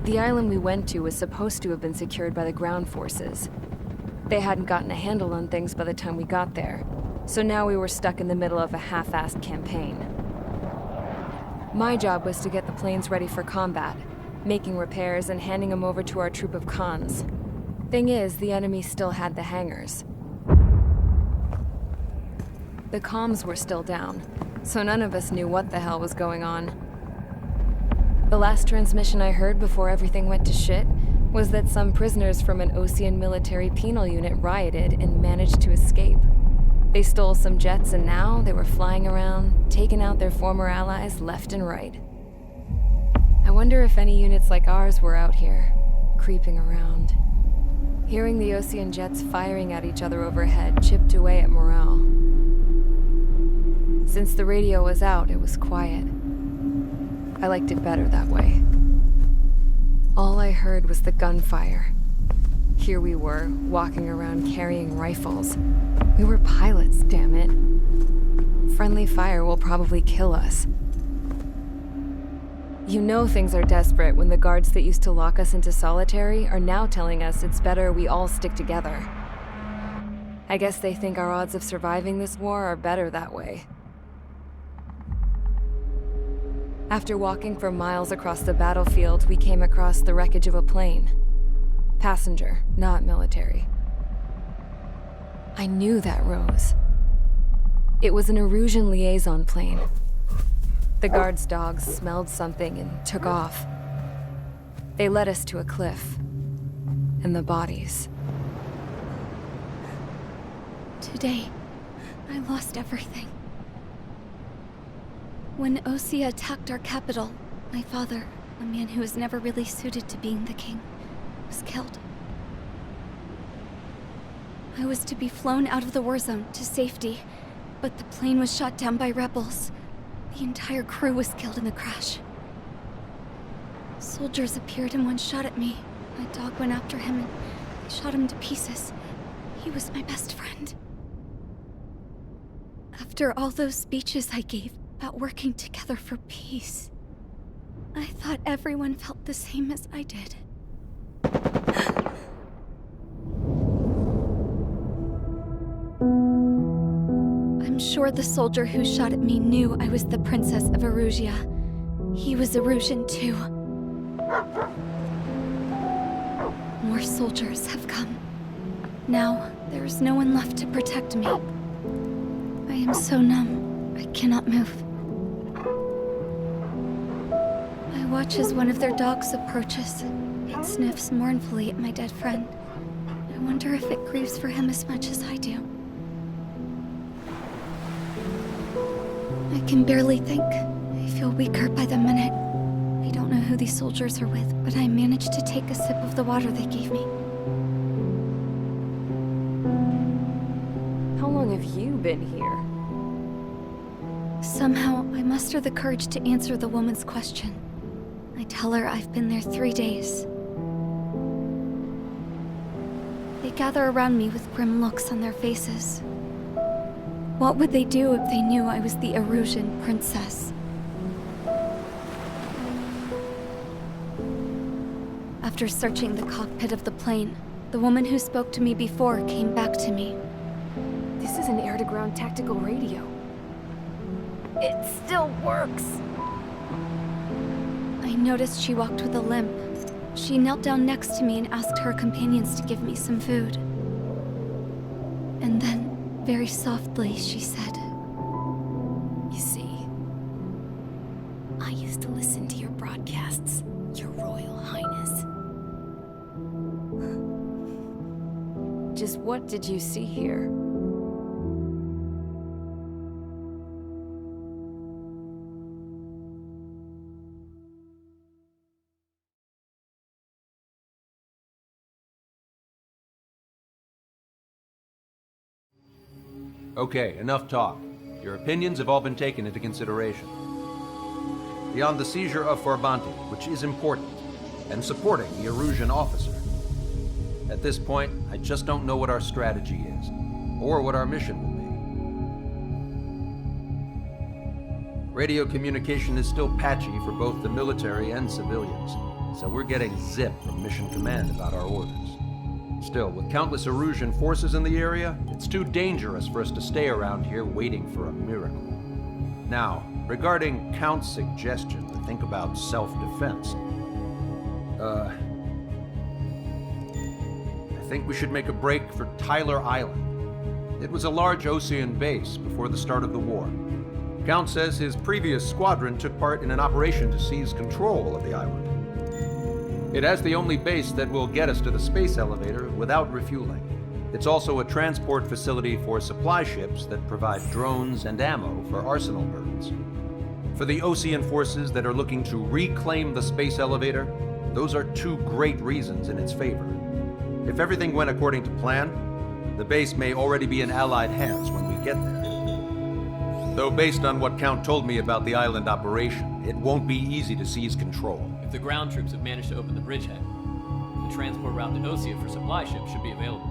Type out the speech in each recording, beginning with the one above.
The island we went to was supposed to have been secured by the ground forces. They hadn't gotten a handle on things by the time we got there, so now we were stuck in the middle of a half-assed campaign. My job was to get the planes ready for combat, making repairs and handing them over to our troop of cons. Thing is, the enemy still had the hangars. The comms were still down, so none of us knew what the hell was going on. The last transmission I heard before everything went to shit was that some prisoners from an Osean military penal unit rioted and managed to escape. They stole some jets and now they were flying around, taking out their former allies left and right. I wonder if any units like ours were out here, creeping around. Hearing the Osean jets firing at each other overhead chipped away at morale. Since the radio was out, it was quiet. I liked it better that way. All I heard was the gunfire. Here we were, walking around carrying rifles. We were pilots, damn it. Friendly fire will probably kill us. You know things are desperate when the guards that used to lock us into solitary are now telling us it's better we all stick together. I guess they think our odds of surviving this war are better that way. After walking for miles across the battlefield, we came across the wreckage of a plane. Passenger, not military. I knew that rose. It was an Erusian liaison plane. The guard's dogs smelled something and took off. They led us to a cliff. And the bodies. Today, I lost everything. When Osea attacked our capital, my father, a man who was never really suited to being the king, was killed. I was to be flown out of the war zone to safety, but the plane was shot down by rebels. The entire crew was killed in the crash. Soldiers appeared and one shot at me. My dog went after him and I shot him to pieces. He was my best friend. After all those speeches I gave about working together for peace, I thought everyone felt the same as I did. I'm sure the soldier who shot at me knew I was the Princess of Erusia. He was Erusian too. More soldiers have come. Now, there is no one left to protect me. I am so numb, I cannot move. I watch as one of their dogs approaches. It sniffs mournfully at my dead friend. I wonder if it grieves for him as much as I do. I can barely think. I feel weaker by the minute. I don't know who these soldiers are with, but I managed to take a sip of the water they gave me. How long have you been here? Somehow, I muster the courage to answer the woman's question. I tell her I've been there 3 days. They gather around me with grim looks on their faces. What would they do if they knew I was the Erusian princess? After searching the cockpit of the plane, the woman who spoke to me before came back to me. This is an air-to-ground tactical radio. It still works. I noticed she walked with a limp. She knelt down next to me and asked her companions to give me some food. And then, very softly, she said, "You see, I used to listen to your broadcasts, Your Royal Highness." Just what did you see here? Okay, enough talk. Your opinions have all been taken into consideration. Beyond the seizure of Forbanti, which is important, and supporting the Erusian officer. At this point, I just don't know what our strategy is, or what our mission will be. Radio communication is still patchy for both the military and civilians, so we're getting zip from Mission Command about our orders. Still, with countless Erusian forces in the area, it's too dangerous for us to stay around here waiting for a miracle. Now, regarding Count's suggestion to think about self-defense, I think we should make a break for Tyler Island. It was a large Osean base before the start of the war. Count says his previous squadron took part in an operation to seize control of the island. It has the only base that will get us to the space elevator without refueling. It's also a transport facility for supply ships that provide drones and ammo for arsenal birds. For the Osean forces that are looking to reclaim the space elevator, those are two great reasons in its favor. If everything went according to plan, the base may already be in Allied hands when we get there. Though based on what Count told me about the island operation, it won't be easy to seize control. If the ground troops have managed to open the bridgehead, the transport route to Osea for supply ships should be available.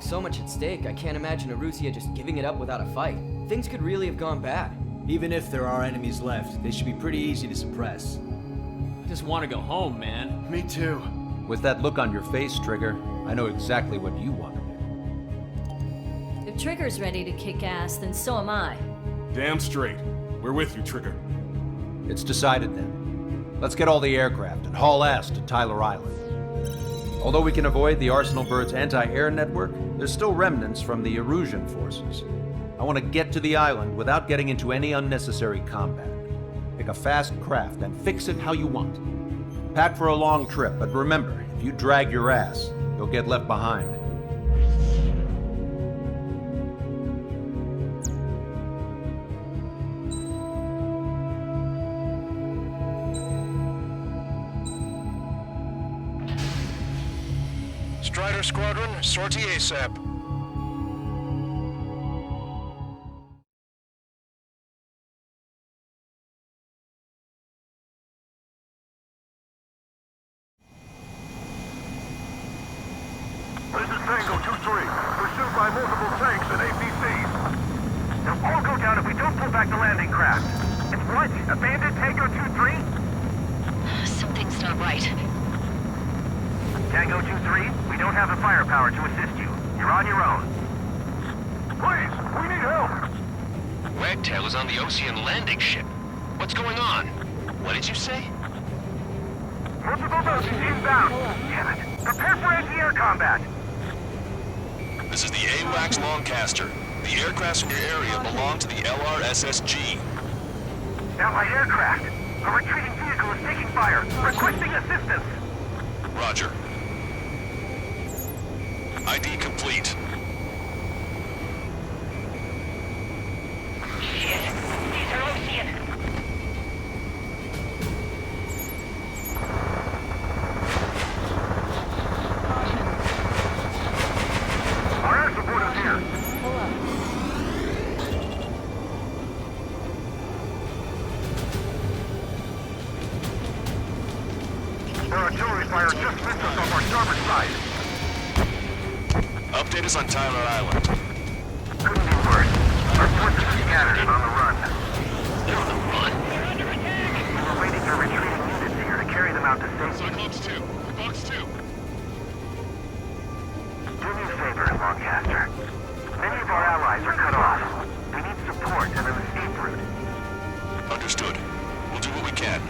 So much at stake, I can't imagine Erusia just giving it up without a fight. Things could really have gone bad. Even if there are enemies left, they should be pretty easy to suppress. I just want to go home, man. Me too. With that look on your face, Trigger, I know exactly what you want to do. If Trigger's ready to kick ass, then so am I. Damn straight. We're with you, Trigger. It's decided then. Let's get all the aircraft and haul ass to Tyler Island. Although we can avoid the Arsenal Bird's anti-air network, there's still remnants from the Erusian forces. I want to get to the island without getting into any unnecessary combat. Pick a fast craft and fix it how you want. Pack for a long trip, but remember, if you drag your ass, you'll get left behind. Strider Squadron, sortie ASAP. This is Tango 2-3, pursued by multiple tanks and APCs. They'll all go down if we don't pull back the landing craft. It's what? Abandoned Tango 2-3? Something's not right. Tango 2-3, we don't have the firepower to assist you. You're on your own. Please, we need help. Wagtail is on the Osean landing ship. What's going on? What did you say? Multiple doses inbound. Damn it. Prepare for anti-air combat. This is the AWACS Lancaster. The aircrafts in your area belong to the LRSSG. Allied aircraft. A retreating vehicle is taking fire. Requesting assistance. Roger. ID complete. Shit. These are Osean. Our air support is here. Their artillery fire just missed us off our starboard side. Update us on Tyler Island. Couldn't be worse. Our forces are scattered and on the run. They're on the run. We were waiting for retreating units here to carry them out to safety. Cyclops 2. Box 2. Do me a favor, Lancaster. Many of our allies are cut off. We need support and an escape route. Understood. We'll do what we can.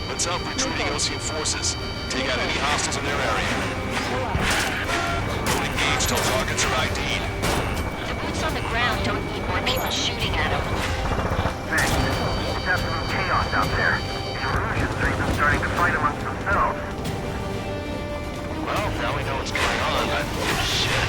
Let's help retreating Osean forces. Take out any hostiles in their area. Don't engage till targets are ID'd. The boots on the ground don't need more people shooting at them. Thanks. It's absolute chaos out there. The Erusians are even starting to fight amongst themselves. Well, now we know what's going on, but shit.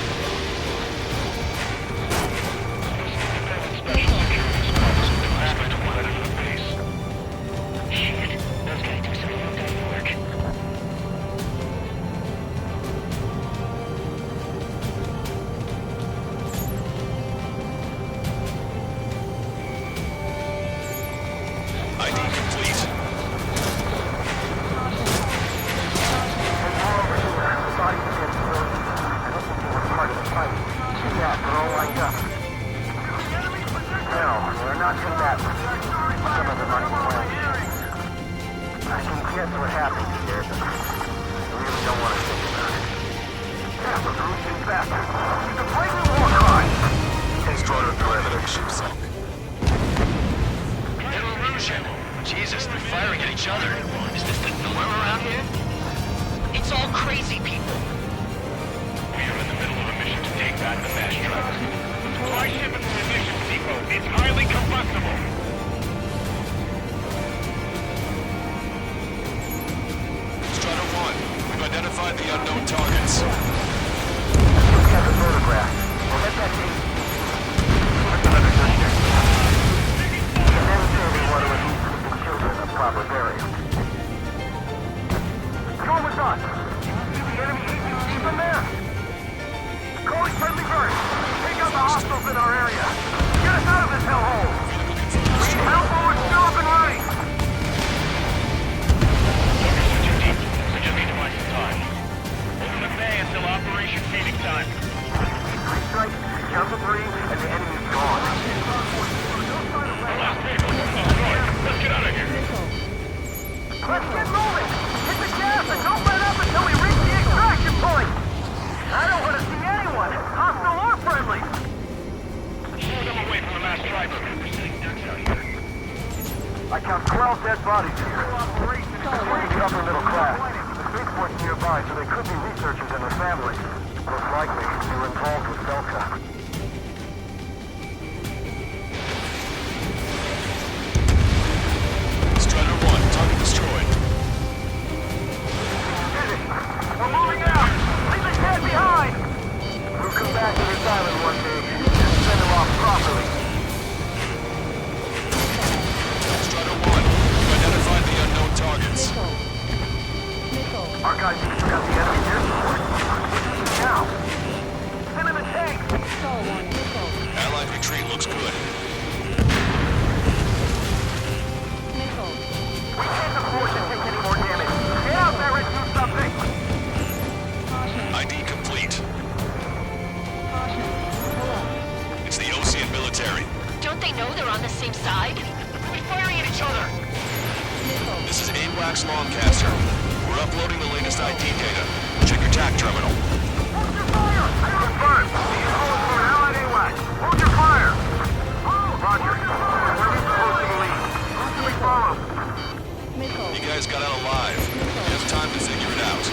Shit. Those guys do some real good work. Hostiles in our area. Get us out of this hellhole. Alpha is still up and running. Focus are too deep. We just need to buy some time. Open the bay until Operation Feeding time. 3 strikes, count to 3, and the enemy's gone. The last vehicle was destroyed. Let's get out of here. Let's get moving! Hit the gas and don't let up until we reach the extraction point! I don't want to see anyone, hostile or friendly! Show them away from the mass driver. We're sitting ducks out here. I count 12 dead bodies here. We're upper middle class. The spaceport's nearby, so they could be researchers and their families. Most likely, they were involved with Delta. Strider 1, target destroyed. We're moving out! Leave the dead behind! We'll come back to this island one day and send them off properly. Strider 1, you identified the unknown targets. Our guys just took out the enemy here. Now! Send in the tank! Allied retreat looks good. We can't afford to take any more damage. Get out there and do something! ID complete. It's the Ocean military. Don't they know they're on the same side? We're firing at each other! This is AWACS Longcaster. We're uploading the latest ID data. Check your TAC terminal. Hold your fire! Confirm! These calls from Allied AWACS. Hold your fire! Roger. Where are we supposed to lead? Who should we follow? You guys got out alive. You have time to figure it out.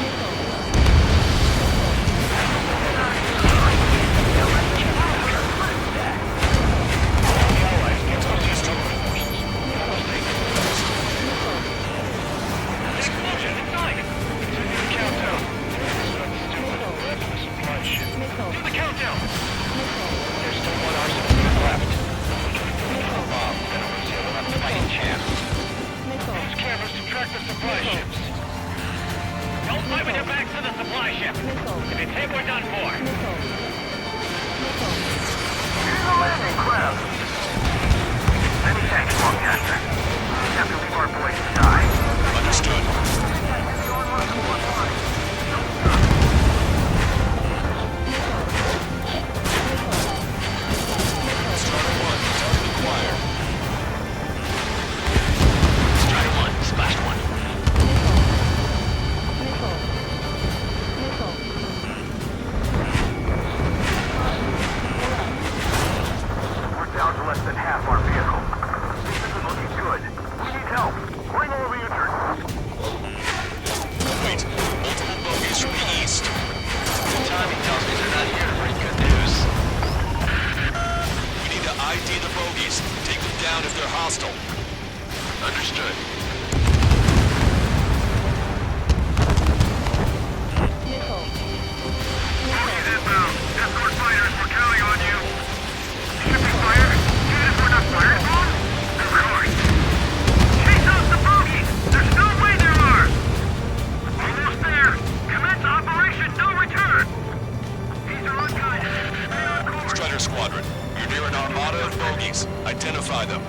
Identify them.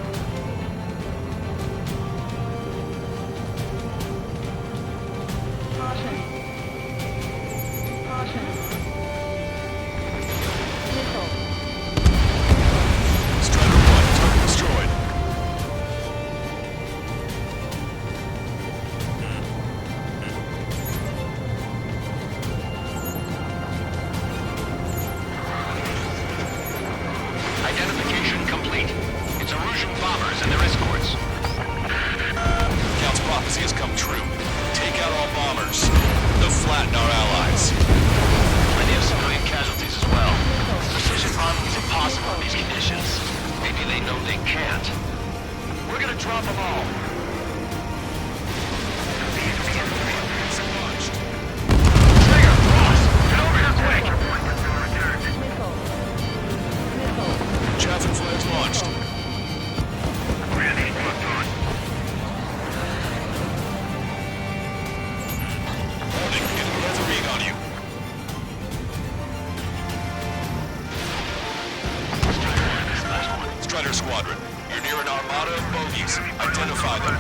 fighter squadron. You're near an armada of bogies. Identify them.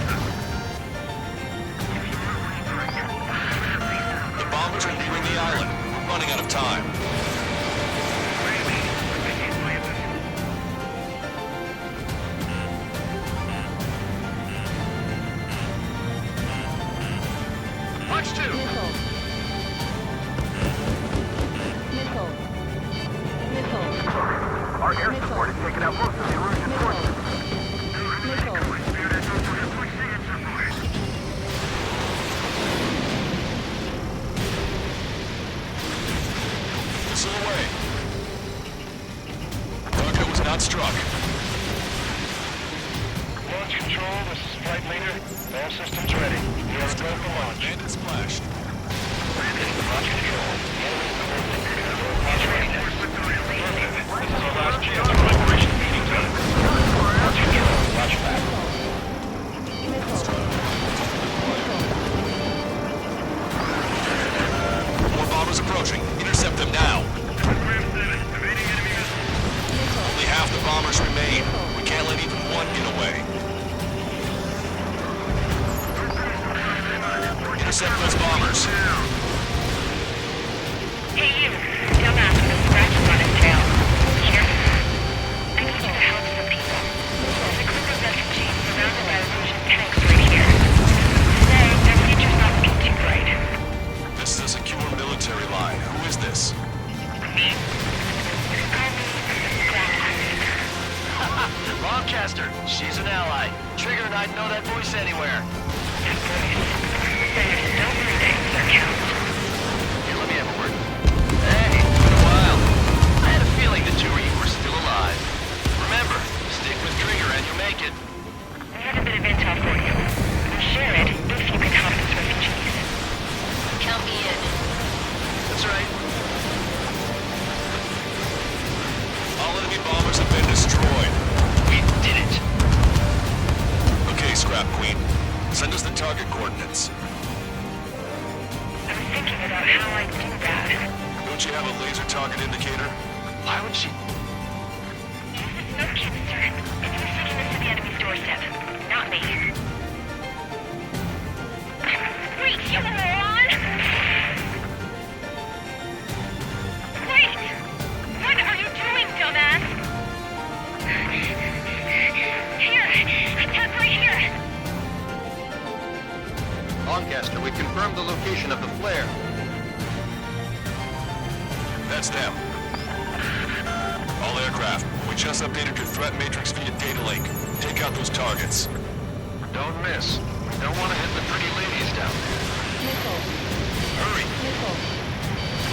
The bombers are nearing the island. We're running out of time. Watch two! Our air support is taking out most of the Erusian forces. Missile away. Target was not struck. Launch control, this is flight leader. All systems ready. We are go for launch. Bandit splashed. Launch control. Launch readiness. This is our last chance for operation meeting time. Launch control. Launch back. More bombers approaching. Intercept them now. Only half the bombers remain. We can't let even one get away. Intercept those bombers. Hey you, dumbass with a scratch on his tail. Here. I need you to help some people. There's a group of refugees surrounded by Erusian tanks right here. Today, their future's not looking too bright. This is a secure military line. Who is this? Me? Lancaster, she's an ally. Trigger and I'd know that voice anywhere. That voice. Senators don't worry to answer count. Here, let me have a word. Hey, it's been a while. I had a feeling the two of you were still alive. Remember, stick with Trigger and you'll make it. I have a bit of intel for you. We'll share it if you can help us refugees. Count me in. That's right. All enemy bombers have been destroyed. We did it. Okay, Scrap Queen. Send us the target coordinates. I was thinking about how I'd do that. Don't you have a laser target indicator? Why would she... Use the smoke canister. And you were taking this to the enemy's doorstep. Not me. Wait, you moron! Wait! What are you doing, dumbass? Here! Attack right here! Lancaster, we've confirmed the location of the flare. That's them. All aircraft, we just updated your threat matrix via data link. Take out those targets. Don't miss. We don't want to hit the pretty ladies down there. Hurry.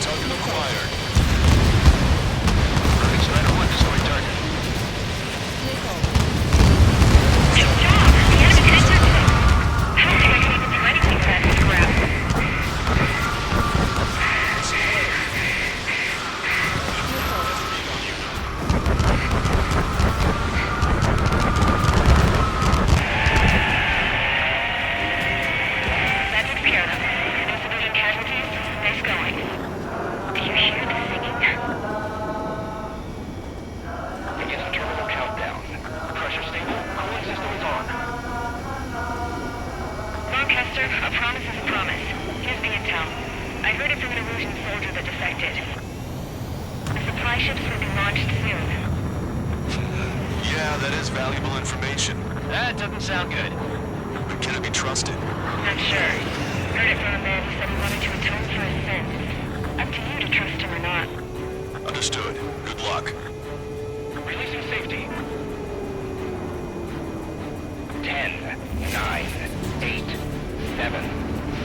Target acquired. Perfect Snyder 1 destroy target. Good job! The enemy entered! I don't think I can even do anything with that scrap. That takes care of them. No civilian casualties? Nice going. Do you hear the singing? Beginning terminal countdown. Pressure stable. Cooling system is on. Lancaster, a promise is a promise. Here's the intel. I heard it from an Erusian soldier that defected. The supply ships will be launched soon. Yeah, that is valuable information. That doesn't sound good. But can it be trusted? Not sure. Heard it from a man who said he wanted to atone for his sins. Up to you to trust him or not. Understood. Good luck. Releasing safety. 10, 9, 8, 7,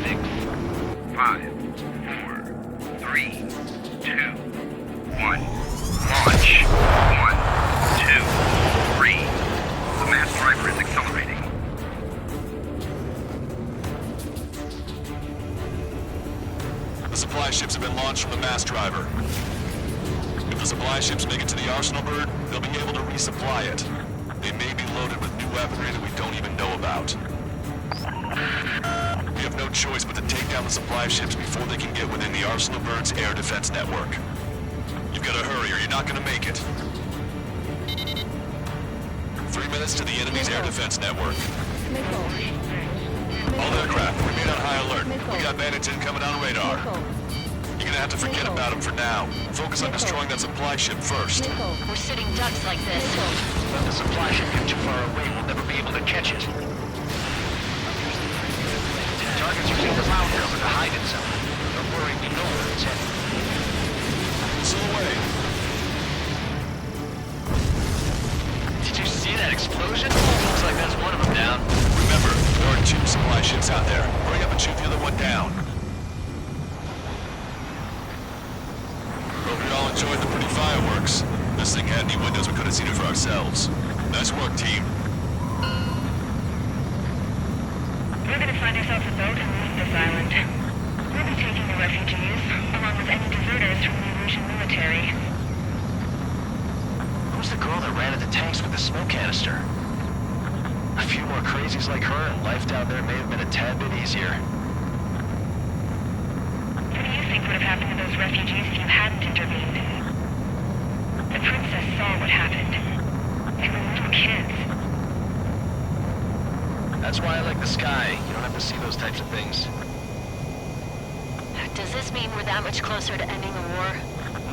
6, 5, 4, 3, 2, 1. Launch. 1, 2, 3. The mass driver is accelerating. The supply ships have been launched from the mass driver. If the supply ships make it to the Arsenal bird, they'll be able to resupply it. They may be loaded with new weaponry that we don't even know about. We have no choice but to take down the supply ships before they can get within the Arsenal bird's air defense network. You've got to hurry or you're not going to make it. access to the enemy's air defense network. All aircraft, remain on high alert. We got bandits incoming on radar. You're gonna have to forget about them for now. Focus on destroying that supply ship first. We're sitting ducks like this. When the supply ship gets too far away, we'll never be able to catch it. Target's using the ground cover to hide itself. Don't worry, we know where it's headed. Missile away. Did you see that explosion? Looks like that's one of them down. Remember, there are 2 supply ships out there. Hurry up and shoot the other one down. Hope you all enjoyed the pretty fireworks. This thing had any windows, we could have seen it for ourselves. Nice work, team. We're gonna find ourselves a boat and leave this island. We'll be taking the refugees, along with any deserters from the Erusian military. Who's the girl that ran at the tanks with the smoke canister? A few more crazies like her, and life down there may have been a tad bit easier. What do you think would have happened to those refugees if you hadn't intervened? The princess saw what happened. They were little kids. That's why I like the sky. You don't have to see those types of things. Does this mean we're that much closer to ending the war?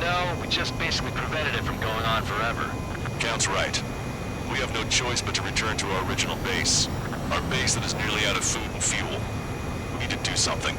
No, we just basically prevented it from going on forever. Count's right. We have no choice but to return to our original base. Our base that is nearly out of food and fuel. We need to do something.